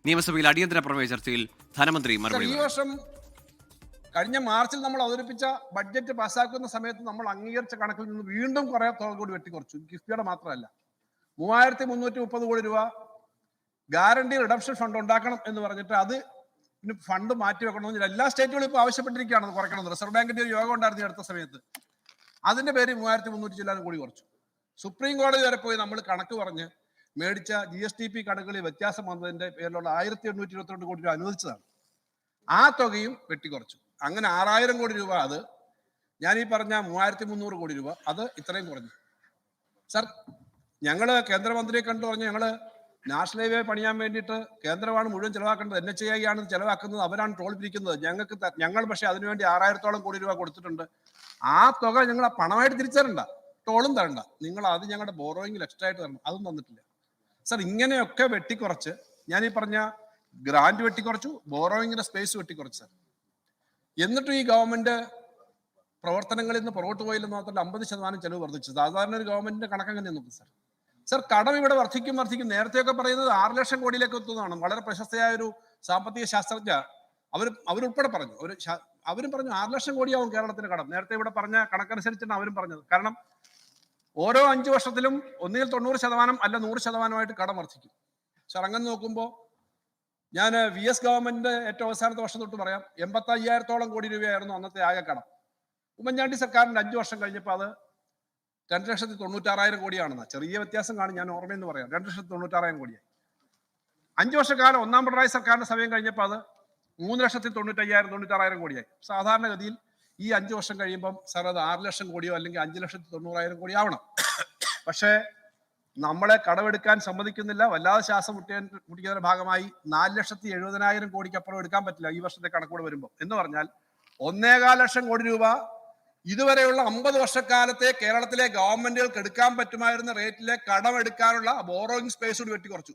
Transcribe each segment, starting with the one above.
നിയമസഭയിൽ അടിയന്തര പ്രമേയ ചർച്ചയിൽ ധനമന്ത്രി മറുപടി. ഈ വർഷം കഴിഞ്ഞ മാർച്ചിൽ നമ്മൾ അവതരിപ്പിച്ച ബഡ്ജറ്റ് പാസ്സാക്കുന്ന സമയത്ത് നമ്മൾ അംഗീകരിച്ച കണക്കിൽ നിന്ന് വീണ്ടും കുറെ തുക കൂടി വെട്ടിക്കുറച്ചു. കിഫ്ബിയുടെ മാത്രമല്ല, 3330 കോടി രൂപ ഗ്യാരണ്ടി റിഡംഷൻ ഫണ്ട് ഉണ്ടാക്കണം എന്ന് പറഞ്ഞിട്ട് അത് ഫണ്ട് മാറ്റി വെക്കണമെന്ന് എല്ലാ സ്റ്റേറ്റുകളും ഇപ്പോൾ ആവശ്യപ്പെട്ടിരിക്കുകയാണ് കുറയ്ക്കണം. റിസർവ് ബാങ്കിന്റെ ഒരു യോഗം ഉണ്ടായിരുന്നു അടുത്ത സമയത്ത്. അതിന്റെ പേര് 3300 ചില്ലാനും കൂടി കുറച്ചു. സുപ്രീം കോടതി വരെ പോയി നമ്മൾ കണക്ക് പറഞ്ഞ് മേടിച്ച GSTP കണക്കുകളിൽ വ്യത്യാസം വന്നതിന്റെ പേരിലുള്ള 1822 കോടി രൂപ അനുവദിച്ചതാണ്. ആ തുകയും വെട്ടിക്കുറച്ചു. അങ്ങനെ 6000 കോടി രൂപ, അത് ഞാൻ ഈ പറഞ്ഞ 3300 കോടി രൂപ, അത് ഇത്രയും കുറഞ്ഞു. സർ, ഞങ്ങള് കേന്ദ്രമന്ത്രിയെ കണ്ടു പറഞ്ഞു, ഞങ്ങള് നാഷണൽ ഹൈവേ പണിയാൻ വേണ്ടിയിട്ട് കേന്ദ്രമാണ് മുഴുവൻ ചെലവാക്കേണ്ടത്, NHAI ആണ് ചെലവാക്കുന്നത്, അവരാണ് ടോൾ പിരിക്കുന്നത്. ഞങ്ങൾ പക്ഷേ അതിനുവേണ്ടി 6000-ഓളം കോടി രൂപ കൊടുത്തിട്ടുണ്ട്. ആ തുക ഞങ്ങൾ പണമായിട്ട് തിരിച്ചു തരണ്ട, ടോളും തരണ്ട, നിങ്ങൾ അത് ഞങ്ങളുടെ ബോറോയിങ്ങിൽ എക്സ്ട്രാ ആയിട്ട് തരണം. അതും തന്നിട്ടില്ല. സർ, ഇങ്ങനെയൊക്കെ വെട്ടിക്കുറച്ച്, ഞാൻ ഈ പറഞ്ഞ ഗ്രാന്റ് വെട്ടിക്കുറച്ചു, ബോറോയിങ്ങിന്റെ സ്പേസ് വെട്ടിക്കുറച്ചു. സർ, എന്നിട്ടും ഈ ഗവൺമെന്റ് പ്രവർത്തനങ്ങളിൽ നിന്ന് പുറകോട്ട് പോയില്ലെന്ന് മാത്രമല്ല 50% ചെലവ് വർദ്ധിച്ചു. സാധാരണ ഒരു ഗവൺമെന്റിന്റെ കണക്കങ്ങനെ നോക്കും. സർ, കടം ഇവിടെ വർദ്ധിക്കും. നേരത്തെയൊക്കെ പറയുന്നത് 6 ലക്ഷം കോടിയിലേക്ക് എത്തുന്നതാണ്. വളരെ പ്രശസ്തയായ ഒരു സാമ്പത്തിക ശാസ്ത്രജ്ഞ അവരുൾപ്പെടെ പറഞ്ഞു, അവരും പറഞ്ഞു 6 ലക്ഷം കോടിയാവും കേരളത്തിന്റെ കടം. നേരത്തെ ഇവിടെ പറഞ്ഞ കണക്കനുസരിച്ചാണ് അവരും പറഞ്ഞത്. കാരണം ഓരോ 5 വർഷത്തിലും ഒന്നുകിൽ 90% അല്ല 100% കടം വർദ്ധിക്കും. സർ, അങ്ങനെ നോക്കുമ്പോൾ ഞാൻ VS ഗവൺമെന്റിന്റെ ഏറ്റവും അവസാനത്തെ വർഷം തൊട്ട് പറയാം, 85,000-ഓളം കോടി രൂപയായിരുന്നു അന്നത്തെ ആകെ കടം. ഉമ്മൻചാണ്ടി സർക്കാരിന്റെ 5 വർഷം കഴിഞ്ഞപ്പോൾ അത് 2,96,000 കോടിയാണെന്ന്. ചെറിയ വ്യത്യാസം കാണും, ഞാൻ ഓർമ്മയെന്ന് പറയാം. 2,96,000 കോടിയായി. 5 വർഷക്കാലം ഒന്നാം പിണറായി സർക്കാരിന്റെ സമയം കഴിഞ്ഞപ്പോൾ അത് 3,95,000-96,000 കോടിയായി. സാധാരണഗതിയിൽ ഈ 5 വർഷം കഴിയുമ്പം സാർ അത് 6 ലക്ഷം കോടിയോ അല്ലെങ്കിൽ 5,90,000 കോടി ആവണം. പക്ഷേ നമ്മളെ കടമെടുക്കാൻ സമ്മതിക്കുന്നില്ല. വല്ലാതെ ശ്വാസം മുട്ടിക്കുന്നതിന്റെ ഭാഗമായി 4,70,000 കോടിക്ക് അപ്പുറം എടുക്കാൻ പറ്റില്ല ഈ വർഷത്തെ കണക്കൂടെ വരുമ്പോൾ. എന്ന് പറഞ്ഞാൽ 1.25 ലക്ഷം കോടി രൂപ ഇതുവരെയുള്ള 50 വർഷക്കാലത്തെ കേരളത്തിലെ ഗവൺമെന്റുകൾക്ക് എടുക്കാൻ പറ്റുമായിരുന്ന റേറ്റിലെ കടമെടുക്കാനുള്ള ബോറോയിങ് സ്പേസ് കൂടി വെട്ടിക്കുറച്ചു.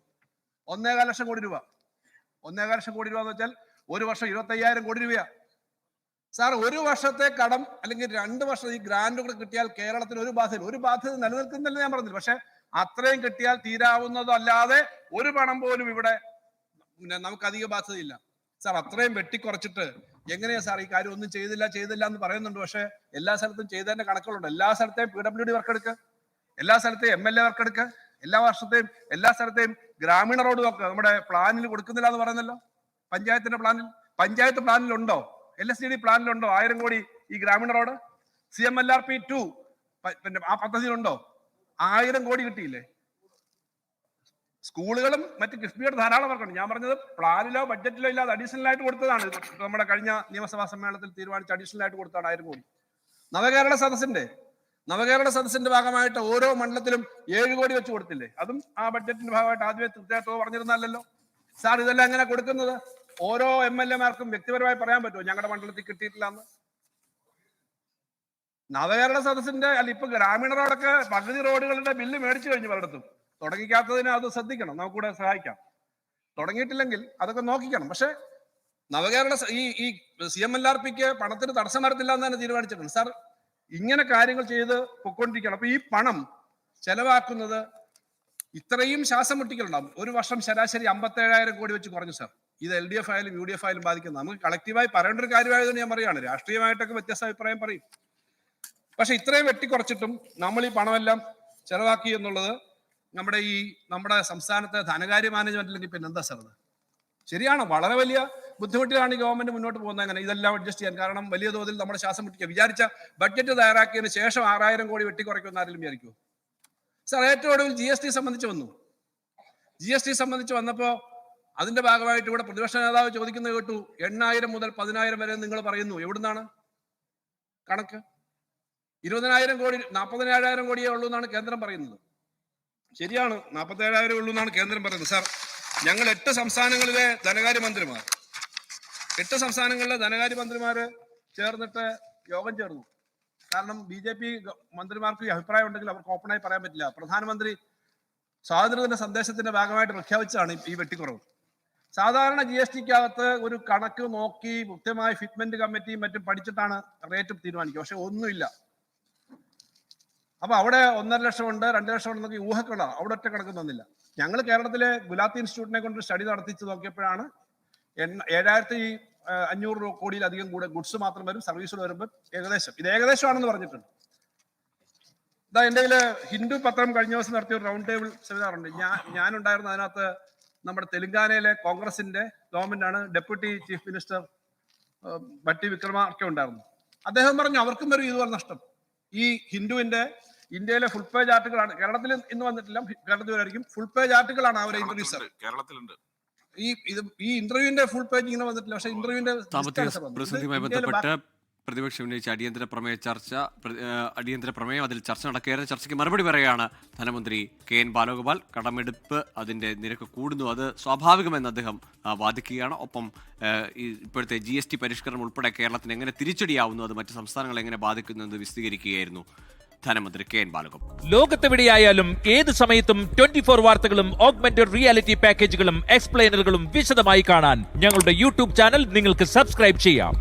1.25 ലക്ഷം കോടി രൂപ. 1.25 ലക്ഷം കോടി രൂപ എന്ന് വെച്ചാൽ ഒരു വർഷം 25,000 കോടി രൂപയാ. സാർ, ഒരു വർഷത്തെ കടം അല്ലെങ്കിൽ 2 വർഷം ഈ ഗ്രാൻഡുകൾ കിട്ടിയാൽ കേരളത്തിന് ഒരു ബാധ്യത നിലനിൽക്കുന്നില്ല ഞാൻ പറഞ്ഞില്ല. പക്ഷെ അത്രയും കിട്ടിയാൽ തീരാവുന്നതല്ലാതെ ഒരു പണം പോലും ഇവിടെ നമുക്ക് അധിക ബാധ്യതയില്ല. സാർ, അത്രയും വെട്ടിക്കുറച്ചിട്ട് എങ്ങനെയാ സാർ ഈ കാര്യം ഒന്നും ചെയ്തില്ല എന്ന് പറയുന്നുണ്ട്. പക്ഷെ എല്ലാ സ്ഥലത്തും ചെയ്തതിന്റെ കണക്കുകളുണ്ട്. എല്ലാ സ്ഥലത്തെയും PWD വർക്ക് എടുക്കുക, എല്ലാ സ്ഥലത്തെയും MLA വർക്ക് എടുക്കുക, എല്ലാ സ്ഥലത്തെയും ഗ്രാമീണ റോഡ് വർക്ക് നമ്മുടെ പ്ലാനിൽ കൊടുക്കുന്നില്ല എന്ന് പറയുന്നല്ലോ. പഞ്ചായത്ത് പ്ലാനിലുണ്ടോ? LSDD പ്ലാനിലുണ്ടോ 1000 കോടി ഈ ഗ്രാമീണ റോഡ്? CMLRP 2 പിന്നെ ആ പദ്ധതിയിലുണ്ടോ? 1000 കോടി കിട്ടിയില്ലേ? സ്കൂളുകളും മറ്റ് കിഫ്ബിയുടെ ധാരാളം വർക്കുണ്ട്. ഞാൻ പറഞ്ഞത് പ്ലാനിലോ ബഡ്ജറ്റിലോ ഇല്ലാതെ അഡീഷണൽ ആയിട്ട് കൊടുത്തതാണ്. നമ്മുടെ കഴിഞ്ഞ നിയമസഭാ സമ്മേളനത്തിൽ തീരുമാനിച്ച് അഡീഷണൽ ആയിട്ട് കൊടുത്താണ് 1000 കോടി. നവകേരള സദസ്സിന്റെ ഭാഗമായിട്ട് ഓരോ മണ്ഡലത്തിലും 7 കോടി വെച്ച് കൊടുത്തില്ലേ? അതും ആ ബഡ്ജറ്റിന്റെ ഭാഗമായിട്ട് ആദ്യമേ കൃത്യമായിട്ട് പറഞ്ഞിരുന്നല്ലോ. സാർ, ഇതെല്ലാം എങ്ങനെ കൊടുക്കുന്നത്? ഓരോ MLA-മാർക്കും വ്യക്തിപരമായി പറയാൻ പറ്റുമോ ഞങ്ങളുടെ മണ്ഡലത്തിൽ കിട്ടിയിട്ടില്ല എന്ന്? നവകേരള സദസ്സിന്റെ ഇപ്പൊ ഗ്രാമീണ റോഡൊക്കെ പകുതി റോഡുകളുടെ ബില്ല് മേടിച്ചു കഴിഞ്ഞു പലയിടത്തും. തുടങ്ങിക്കാത്തതിന് അത് ശ്രദ്ധിക്കണം, നമുക്കൂടെ സഹായിക്കാം. തുടങ്ങിയിട്ടില്ലെങ്കിൽ അതൊക്കെ നോക്കിക്കണം. പക്ഷെ നവകേരള ഈ CMLRPക്ക് പണത്തിന് തടസ്സം വരത്തില്ല എന്ന് തന്നെ തീരുമാനിച്ചിട്ടുണ്ട്. സാർ, ഇങ്ങനെ കാര്യങ്ങൾ ചെയ്ത് പൊക്കൊണ്ടിരിക്കണം. അപ്പൊ ഈ പണം ചെലവാക്കുന്നത് ഇത്രയും ശ്വാസം മുട്ടിക്കലുണ്ടാവും. ഒരു വർഷം ശരാശരി 57,000 കോടി വെച്ച് കുറഞ്ഞു. സാർ, ഇത് LDF ആയാലും UDF ആയാലും ബാധിക്കുന്നത്. നമുക്ക് കളക്റ്റീവായി പറയേണ്ട ഒരു കാര്യമായതുകൊണ്ട് ഞാൻ പറയുകയാണ്. രാഷ്ട്രീയമായിട്ടൊക്കെ വ്യത്യസ്ത അഭിപ്രായം പറയും. പക്ഷെ ഇത്രയും വെട്ടിക്കുറച്ചിട്ടും നമ്മൾ ഈ പണമെല്ലാം ചെലവാക്കി എന്നുള്ളത് നമ്മുടെ സംസ്ഥാനത്തെ ധനകാര്യ മാനേജ്മെന്റിലേക്ക് പിന്നെ എന്താ സാർ? ശരിയാണ്, വളരെ വലിയ ബുദ്ധിമുട്ടിലാണ് ഈ ഗവൺമെന്റ് മുന്നോട്ട് പോകുന്നത്. അങ്ങനെ ഇതെല്ലാം അഡ്ജസ്റ്റ് ചെയ്യാൻ. കാരണം വലിയ തോതിൽ നമ്മുടെ ശ്വാസം മുട്ടിക്കുക. വിചാരിച്ച ബഡ്ജറ്റ് തയ്യാറാക്കിയതിന് ശേഷം 6000 കോടി വെട്ടിക്കുറയ്ക്കുമെന്ന് ആരെങ്കിലും വിചാരിക്കുമോ? സാർ, ഏറ്റവും ഒടുവിൽ GST സംബന്ധിച്ച് വന്നു. GST സംബന്ധിച്ച് വന്നപ്പോ അതിന്റെ ഭാഗമായിട്ട് ഇവിടെ പ്രതിപക്ഷ നേതാവ് ചോദിക്കുന്നത് കേട്ടു, 8,000 മുതൽ 10,000 വരെ നിങ്ങൾ പറയുന്നു. എവിടുന്നാണ് കണക്ക്? 20,000 കോടി 47,000 കോടിയേ ഉള്ളൂ എന്നാണ് കേന്ദ്രം പറയുന്നത്. ശരിയാണ്, 47,000 ഉള്ളൂ എന്നാണ് കേന്ദ്രം പറയുന്നത്. സാർ, ഞങ്ങൾ 8 സംസ്ഥാനങ്ങളിലെ ധനകാര്യ മന്ത്രിമാര് ചേർന്നിട്ട് യോഗം ചേർന്നു. കാരണം BJP മന്ത്രിമാർക്ക് അഭിപ്രായം ഉണ്ടെങ്കിൽ അവർക്ക് ഓപ്പണായി പറയാൻ പറ്റില്ല. പ്രധാനമന്ത്രി സ്വാതന്ത്ര്യദിന സന്ദേശത്തിന്റെ ഭാഗമായിട്ട് പ്രഖ്യാപിച്ചതാണ് ഈ വെട്ടിക്കുറവ്. സാധാരണ GSTക്കകത്ത് ഒരു കണക്ക് നോക്കി കൃത്യമായി ഫിറ്റ്മെന്റ് കമ്മിറ്റിയും മറ്റും പഠിച്ചിട്ടാണ് റേറ്റ് തീരുമാനിക്കുക. പക്ഷെ ഒന്നുമില്ല. അപ്പൊ അവിടെ 1.5 ലക്ഷം ഉണ്ട്, 2 ലക്ഷം ഉണ്ടെന്നൊക്കെ ഊഹക്കുള്ള അവിടെ ഒറ്റ കണക്ക് തന്നില്ല. ഞങ്ങൾ കേരളത്തിലെ ഗുലാത്തി ഇൻസ്റ്റിറ്റ്യൂട്ടിനെ കൊണ്ട് സ്റ്റഡി നടത്തിച്ച് നോക്കിയപ്പോഴാണ് 7,500 കോടിയിലധികം കൂടെ ഗുഡ്സ് മാത്രം വരും, സർവീസുകൾ വരുമ്പോൾ ഏകദേശമാണെന്ന് പറഞ്ഞിട്ടുണ്ട്. ഇതാ എൻ്റെ കയ്യില് ഹിന്ദു പത്രം കഴിഞ്ഞ ദിവസം നടത്തിയ ഒരു റൗണ്ട് ടേബിൾ സെമിനാർ ഉണ്ട്. ഞാനുണ്ടായിരുന്നു. അതിനകത്ത് നമ്മുടെ തെലങ്കാനയിലെ കോൺഗ്രസിന്റെ ഗവൺമെന്റാണ്, ഡെപ്യൂട്ടി ചീഫ് മിനിസ്റ്റർ ഭട്ടി വിക്രമാർക്കെ ഉണ്ടായിരുന്നു. അദ്ദേഹം പറഞ്ഞു അവർക്കും വരും ഇതുപോലെ നഷ്ടം. ഈ ഇന്ത്യയിലെ ഫുൾ പേജ് ആർട്ടിക്കിളാണ്, കേരളത്തിൽ ഇന്ന് വന്നിട്ടില്ല, കേരളത്തിൽ വരായിരിക്കും. ഫുൾ പേജ് ആർട്ടിക്കിളാണ് അവരെ ഇന്റർവ്യൂസ്. കേരളത്തിലുണ്ട് ഈ ഇന്റർവ്യൂവിന്റെ ഫുൾ പേജ് ഇങ്ങനെ വന്നിട്ടില്ല. പക്ഷേ ഇന്റർവ്യൂവിന്റെ പ്രതിസന്ധിയുമായി ബന്ധപ്പെട്ട് പ്രതിപക്ഷം ഉന്നയിച്ച അടിയന്തര പ്രമേയം അതിൽ ചർച്ച നടക്കുകയായിരുന്നു. ചർച്ചയ്ക്ക് മറുപടി പറയുകയാണ് ധനമന്ത്രി KN ബാലഗോപാൽ. കടമെടുപ്പ് അതിന്റെ നിരക്ക് കൂടുന്നു, അത് സ്വാഭാവികമെന്ന് അദ്ദേഹം വാദിക്കുകയാണ്. ഒപ്പം ഇപ്പോഴത്തെ GST പരിഷ്കരണം ഉൾപ്പെടെ കേരളത്തിന് എങ്ങനെ തിരിച്ചടിയാവുന്നു, അത് മറ്റ് സംസ്ഥാനങ്ങളെ എങ്ങനെ ബാധിക്കുന്നു എന്ന് വിശദീകരിക്കുകയായിരുന്നു ധനമന്ത്രി KN ബാലഗോപാൽ. ലോകത്തെവിടെയായാലും ഏത് സമയത്തും 24 വാർത്തകളും ഓഗ്മെന്റഡ് റിയാലിറ്റി പാക്കേജുകളും എക്സ്പ്ലെയിനറുകളും വിശദമായി കാണാൻ ഞങ്ങളുടെ YouTube ചാനൽ നിങ്ങൾക്ക് സബ്സ്ക്രൈബ് ചെയ്യാം.